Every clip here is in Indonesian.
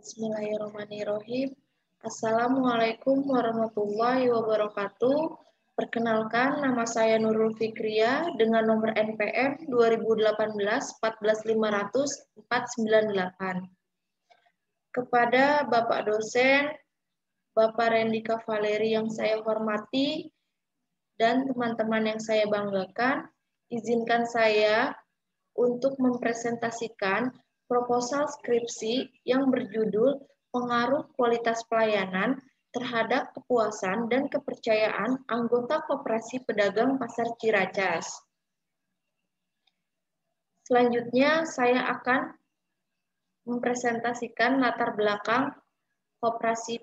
Bismillahirrahmanirrahim. Assalamualaikum warahmatullahi wabarakatuh. Perkenalkan, nama saya Nurul Fikria dengan nomor NPM 2018-14500-498. Kepada Bapak dosen, Bapak Rendika Valeri yang saya hormati, dan teman-teman yang saya banggakan, izinkan saya untuk mempresentasikan proposal skripsi yang berjudul Pengaruh Kualitas Pelayanan terhadap Kepuasan dan Kepercayaan Anggota Koperasi Pedagang Pasar Ciracas. Selanjutnya, saya akan mempresentasikan latar belakang Koperasi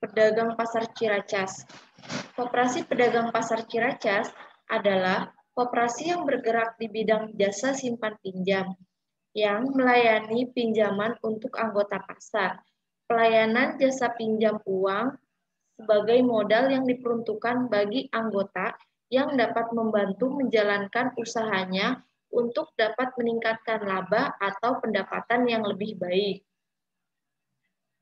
Pedagang Pasar Ciracas. Koperasi Pedagang Pasar Ciracas adalah koperasi yang bergerak di bidang jasa simpan pinjam, yang melayani pinjaman untuk anggota pasar, pelayanan jasa pinjam uang sebagai modal yang diperuntukkan bagi anggota yang dapat membantu menjalankan usahanya untuk dapat meningkatkan laba atau pendapatan yang lebih baik.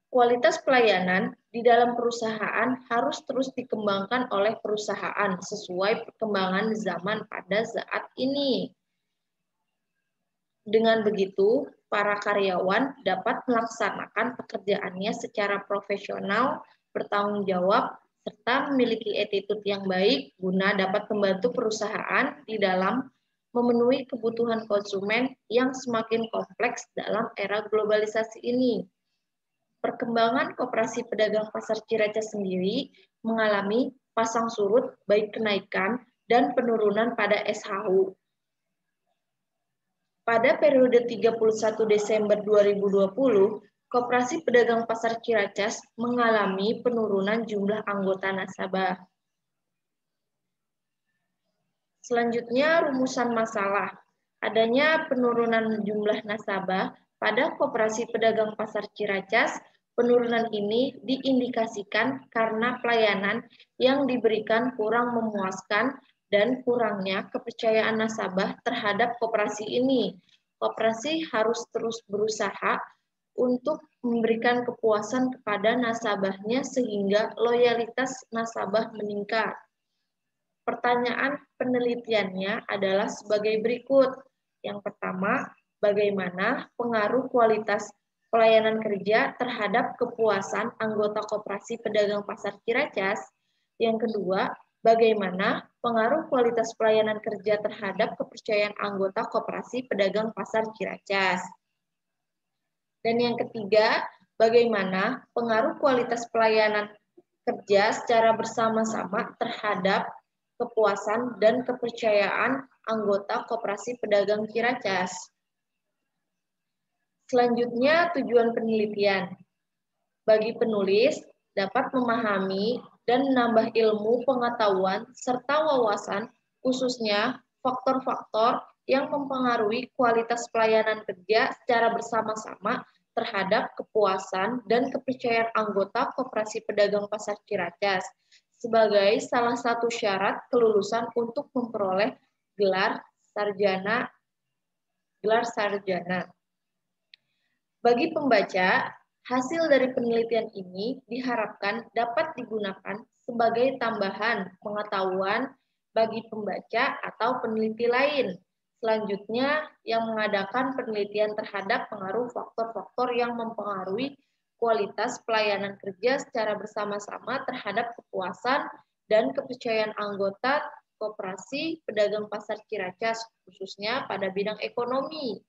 Kualitas pelayanan di dalam perusahaan harus terus dikembangkan oleh perusahaan sesuai perkembangan zaman pada saat ini. Dengan begitu, para karyawan dapat melaksanakan pekerjaannya secara profesional, bertanggung jawab, serta memiliki attitude yang baik guna dapat membantu perusahaan di dalam memenuhi kebutuhan konsumen yang semakin kompleks dalam era globalisasi ini. Perkembangan Koperasi Pedagang Pasar Ciracas sendiri mengalami pasang surut baik kenaikan dan penurunan pada SHU. Pada periode 31 Desember 2020, Koperasi Pedagang Pasar Ciracas mengalami penurunan jumlah anggota nasabah. Selanjutnya, rumusan masalah. Adanya penurunan jumlah nasabah pada Koperasi Pedagang Pasar Ciracas. Penurunan ini diindikasikan karena pelayanan yang diberikan kurang memuaskan dan kurangnya kepercayaan nasabah terhadap koperasi ini. Koperasi harus terus berusaha untuk memberikan kepuasan kepada nasabahnya sehingga loyalitas nasabah meningkat. Pertanyaan penelitiannya adalah sebagai berikut. Yang pertama, bagaimana pengaruh kualitas pelayanan kerja terhadap kepuasan anggota Koperasi Pedagang Pasar Ciracas? Yang kedua, bagaimana pengaruh kualitas pelayanan kerja terhadap kepercayaan anggota Koperasi Pedagang Pasar Ciracas? Dan yang ketiga, bagaimana pengaruh kualitas pelayanan kerja secara bersama-sama terhadap kepuasan dan kepercayaan anggota Koperasi Pedagang Ciracas? Selanjutnya, tujuan penelitian. Bagi penulis, dapat memahami dan menambah ilmu pengetahuan serta wawasan, khususnya faktor-faktor yang mempengaruhi kualitas pelayanan kerja secara bersama-sama terhadap kepuasan dan kepercayaan anggota Koperasi Pedagang Pasar Ciracas sebagai salah satu syarat kelulusan untuk memperoleh gelar sarjana. Bagi pembaca, hasil dari penelitian ini diharapkan dapat digunakan sebagai tambahan pengetahuan bagi pembaca atau peneliti lain. Selanjutnya, yang mengadakan penelitian terhadap pengaruh faktor-faktor yang mempengaruhi kualitas pelayanan kerja secara bersama-sama terhadap kepuasan dan kepercayaan anggota Koperasi Pedagang Pasar Ciracas, khususnya pada bidang ekonomi.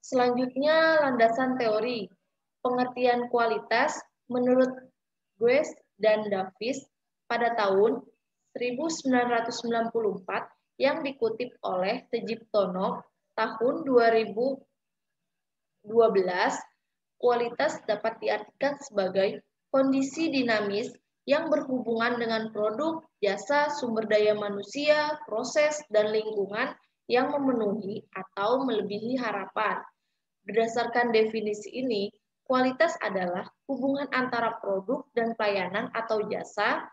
Selanjutnya, landasan teori. Pengertian kualitas menurut Guest dan Davis pada tahun 1994 yang dikutip oleh Tejiptono tahun 2012, kualitas dapat diartikan sebagai kondisi dinamis yang berhubungan dengan produk, jasa, sumber daya manusia, proses, dan lingkungan yang memenuhi atau melebihi harapan. Berdasarkan definisi ini, kualitas adalah hubungan antara produk dan pelayanan atau jasa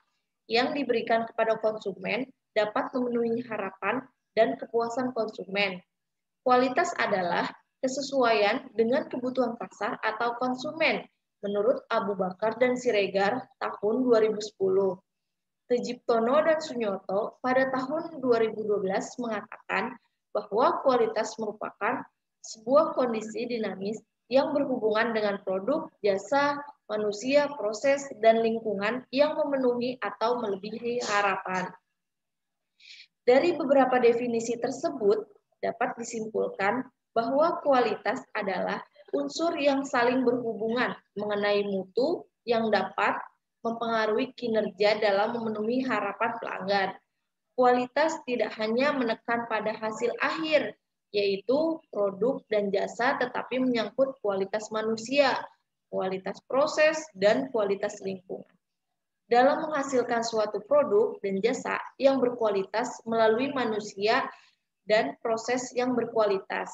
yang diberikan kepada konsumen dapat memenuhi harapan dan kepuasan konsumen. Kualitas adalah kesesuaian dengan kebutuhan pasar atau konsumen, menurut Abu Bakar dan Siregar tahun 2010. Tejiptono dan Sunyoto pada tahun 2012 mengatakan bahwa kualitas merupakan sebuah kondisi dinamis yang berhubungan dengan produk, jasa, manusia, proses, dan lingkungan yang memenuhi atau melebihi harapan. Dari beberapa definisi tersebut, dapat disimpulkan bahwa kualitas adalah unsur yang saling berhubungan mengenai mutu yang dapat mempengaruhi kinerja dalam memenuhi harapan pelanggan. Kualitas tidak hanya menekan pada hasil akhir, yaitu produk dan jasa, tetapi menyangkut kualitas manusia, kualitas proses, dan kualitas lingkungan. Dalam menghasilkan suatu produk dan jasa yang berkualitas melalui manusia dan proses yang berkualitas.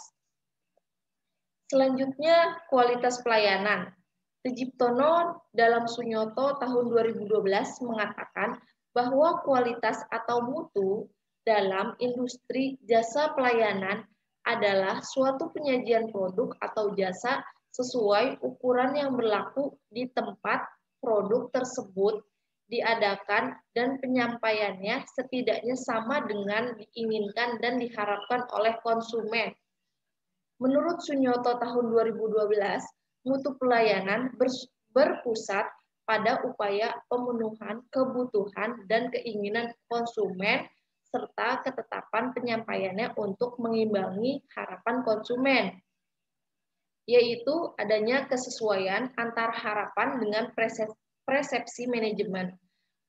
Selanjutnya, kualitas pelayanan. Tejiptono dalam Sunyoto tahun 2012 mengatakan bahwa kualitas atau mutu dalam industri jasa pelayanan adalah suatu penyajian produk atau jasa sesuai ukuran yang berlaku di tempat produk tersebut diadakan dan penyampaiannya setidaknya sama dengan diinginkan dan diharapkan oleh konsumen. Menurut Sunyoto tahun 2012, mutu pelayanan berpusat pada upaya pemenuhan kebutuhan dan keinginan konsumen serta ketetapan penyampaiannya untuk mengimbangi harapan konsumen, yaitu adanya kesesuaian antara harapan dengan persepsi manajemen,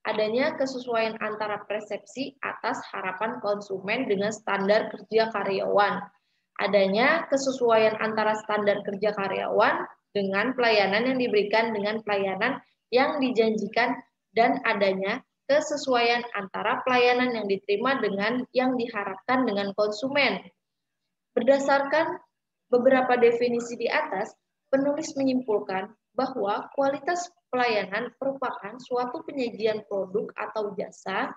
adanya kesesuaian antara persepsi atas harapan konsumen dengan standar kerja karyawan, adanya kesesuaian antara standar kerja karyawan dengan pelayanan yang diberikan dengan pelayanan yang dijanjikan, dan adanya kesesuaian antara pelayanan yang diterima dengan yang diharapkan dengan konsumen. Berdasarkan beberapa definisi di atas, penulis menyimpulkan bahwa kualitas pelayanan merupakan suatu penyajian produk atau jasa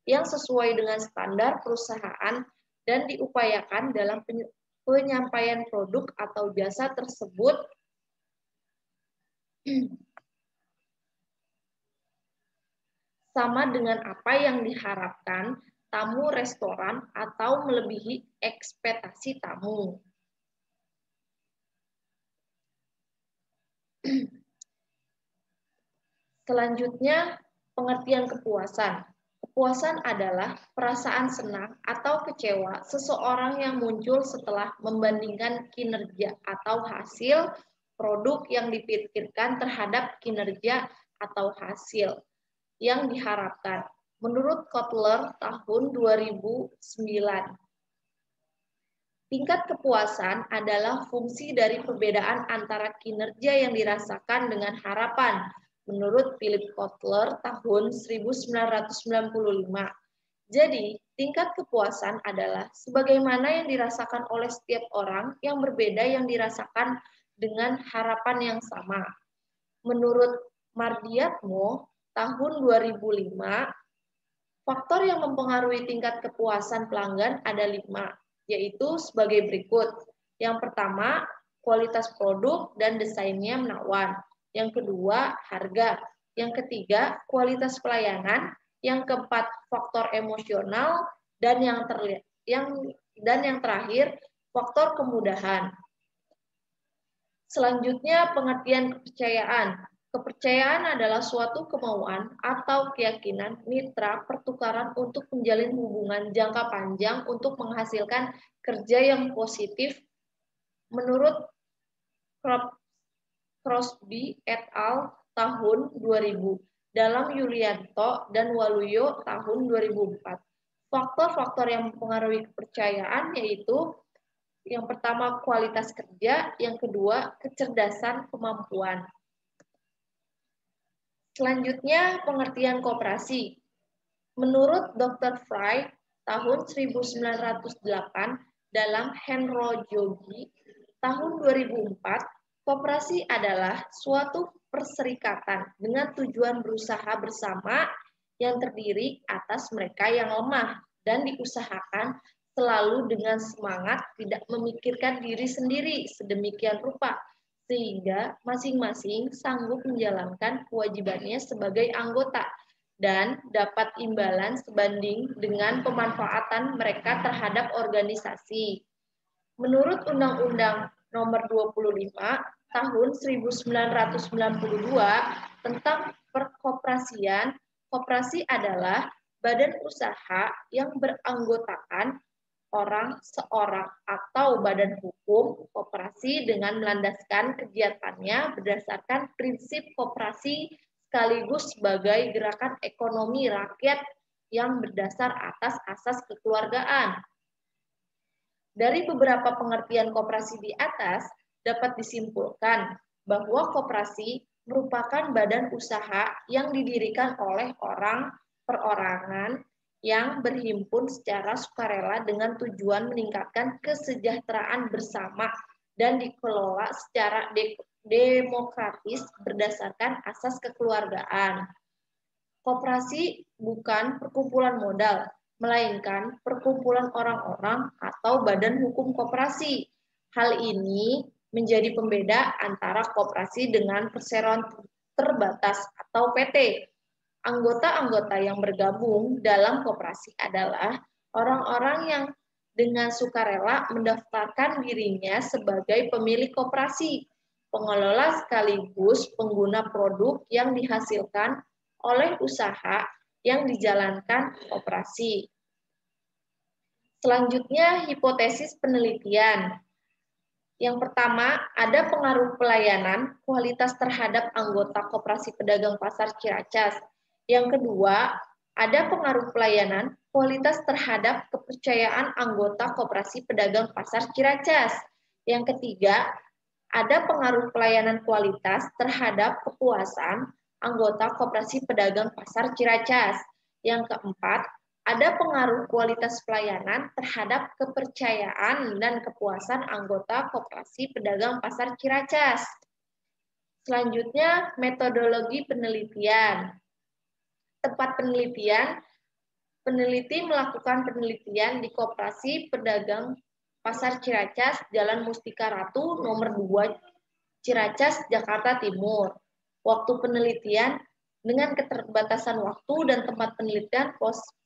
yang sesuai dengan standar perusahaan dan diupayakan dalam penyampaian produk atau jasa tersebut sama dengan apa yang diharapkan tamu restoran atau melebihi ekspektasi tamu. Selanjutnya, pengertian kepuasan. Kepuasan adalah perasaan senang atau kecewa seseorang yang muncul setelah membandingkan kinerja atau hasil produk yang dipikirkan terhadap kinerja atau hasil yang diharapkan. Menurut Kotler tahun 2009. Tingkat kepuasan adalah fungsi dari perbedaan antara kinerja yang dirasakan dengan harapan, menurut Philip Kotler tahun 1995. Jadi, tingkat kepuasan adalah sebagaimana yang dirasakan oleh setiap orang yang berbeda yang dirasakan dengan harapan yang sama. Menurut Mardiatmo tahun 2005, faktor yang mempengaruhi tingkat kepuasan pelanggan ada 5, yaitu sebagai berikut. Yang pertama, kualitas produk dan desainnya menawan. Yang kedua, harga. Yang ketiga, kualitas pelayanan. Yang keempat, faktor emosional. Dan yang terakhir, faktor kemudahan. Selanjutnya, pengertian kepercayaan. Kepercayaan adalah suatu kemauan atau keyakinan mitra pertukaran untuk menjalin hubungan jangka panjang untuk menghasilkan kerja yang positif, menurut Crosby et al. Tahun 2000, dalam Yulianto dan Waluyo tahun 2004. Faktor-faktor yang mempengaruhi kepercayaan yaitu yang pertama kualitas kerja, yang kedua kecerdasan kemampuan. Selanjutnya, pengertian koperasi. Menurut Dr. Fry, tahun 1908, dalam Henro Jogi, tahun 2004, koperasi adalah suatu perserikatan dengan tujuan berusaha bersama yang terdiri atas mereka yang lemah dan diusahakan selalu dengan semangat tidak memikirkan diri sendiri sedemikian rupa, sehingga masing-masing sanggup menjalankan kewajibannya sebagai anggota dan dapat imbalan sebanding dengan pemanfaatan mereka terhadap organisasi. Menurut Undang-Undang Nomor 25 Tahun 1992 tentang Perkoperasian, koperasi adalah badan usaha yang beranggotakan orang, seorang, atau badan hukum koperasi dengan melandaskan kegiatannya berdasarkan prinsip koperasi sekaligus sebagai gerakan ekonomi rakyat yang berdasar atas asas kekeluargaan. Dari beberapa pengertian koperasi di atas, dapat disimpulkan bahwa koperasi merupakan badan usaha yang didirikan oleh orang perorangan yang berhimpun secara sukarela dengan tujuan meningkatkan kesejahteraan bersama dan dikelola secara demokratis berdasarkan asas kekeluargaan. Koperasi bukan perkumpulan modal, melainkan perkumpulan orang-orang atau badan hukum koperasi. Hal ini menjadi pembeda antara koperasi dengan perseroan terbatas atau PT. Anggota-anggota yang bergabung dalam koperasi adalah orang-orang yang dengan sukarela mendaftarkan dirinya sebagai pemilik koperasi, pengelola sekaligus pengguna produk yang dihasilkan oleh usaha yang dijalankan koperasi. Selanjutnya, hipotesis penelitian. Yang pertama, ada pengaruh pelayanan kualitas terhadap anggota Koperasi Pedagang Pasar Ciracas. Yang kedua, ada pengaruh pelayanan kualitas terhadap kepercayaan anggota Koperasi Pedagang Pasar Ciracas. Yang ketiga, ada pengaruh pelayanan kualitas terhadap kepuasan anggota Koperasi Pedagang Pasar Ciracas. Yang keempat, ada pengaruh kualitas pelayanan terhadap kepercayaan dan kepuasan anggota Koperasi Pedagang Pasar Ciracas. Selanjutnya, metodologi penelitian. Tempat penelitian, peneliti melakukan penelitian di Koperasi Pedagang Pasar Ciracas, Jalan Mustika Ratu, nomor 2, Ciracas, Jakarta Timur. Waktu penelitian, dengan keterbatasan waktu dan tempat penelitian,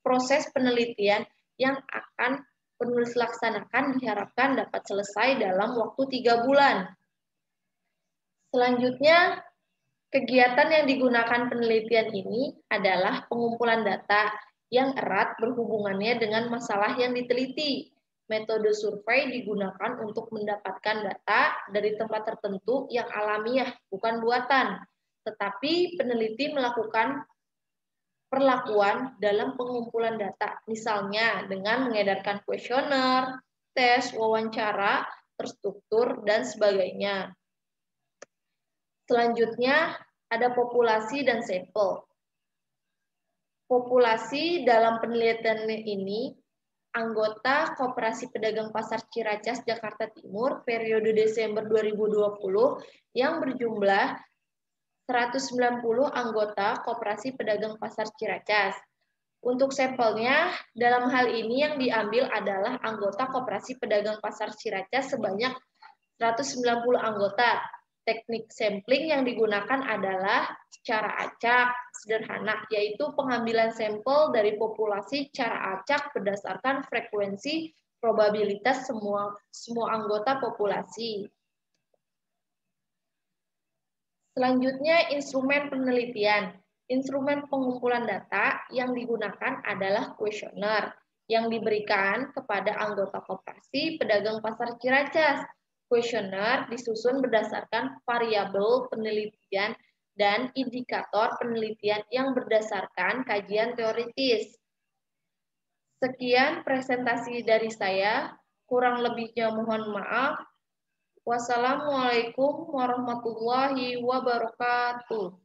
proses penelitian yang akan penulis laksanakan diharapkan dapat selesai dalam waktu 3 bulan. Selanjutnya, kegiatan yang digunakan penelitian ini adalah pengumpulan data yang erat berhubungannya dengan masalah yang diteliti. Metode survei digunakan untuk mendapatkan data dari tempat tertentu yang alamiah, bukan buatan. Tetapi peneliti melakukan perlakuan dalam pengumpulan data, misalnya dengan mengedarkan kuesioner, tes, wawancara, terstruktur, dan sebagainya. Selanjutnya, ada populasi dan sampel. Populasi dalam penelitian ini, anggota Koperasi Pedagang Pasar Ciracas, Jakarta Timur, periode Desember 2020, yang berjumlah 190 anggota Koperasi Pedagang Pasar Ciracas. Untuk sampelnya, dalam hal ini yang diambil adalah anggota Koperasi Pedagang Pasar Ciracas sebanyak 190 anggota. Teknik sampling yang digunakan adalah secara acak, sederhana, yaitu pengambilan sampel dari populasi secara acak berdasarkan frekuensi probabilitas semua anggota populasi. Selanjutnya, instrumen penelitian. Instrumen pengumpulan data yang digunakan adalah kuesioner yang diberikan kepada anggota Koperasi Pedagang Pasar Ciracas. Kuesioner disusun berdasarkan variabel penelitian dan indikator penelitian yang berdasarkan kajian teoritis. Sekian presentasi dari saya, kurang lebihnya mohon maaf. Wassalamualaikum warahmatullahi wabarakatuh.